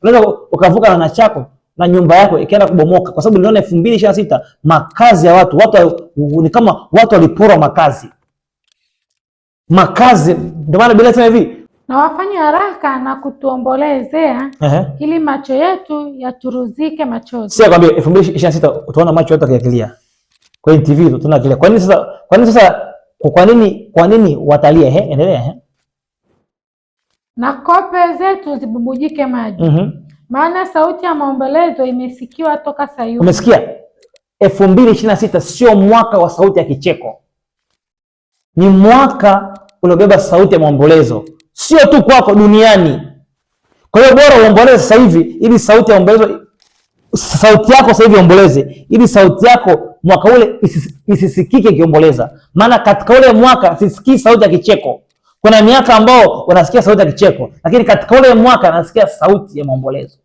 Unaweza ukavuka na chako na nyumba yako ikaenda kubomoka, kwa sababu niliona 2026 makazi ya watu ni kama watu waliporwa makazi. Ndio maana Biblia inasema hivi, na wafanye haraka na kutuombolezea ili macho yetu yaturuzike machozi. Sio kwambia 2026 utaona macho yetu yakilia kwenye TV, tunakilia. Kwa nini watalia? Endelea. Na kope zetu zibubujike maji. Maana sauti ya maombolezo imesikiwa toka Sayuni. Umesikia? 2026 sio mwaka wa sauti ya kicheko. Ni mwaka uliobeba sauti ya maombolezo. Sio tu kwako, duniani. Kwa hiyo bora uomboleze sasa hivi ili sauti ya maombolezo, sauti yako sasa hivi iomboleze ili sauti yako mwaka ule isisikike ikiomboleza. Maana katika ule mwaka sisikii sauti ya kicheko. Kuna miaka ambao unasikia sauti ya kicheko, lakini katika ule mwaka nasikia sauti ya maombolezo.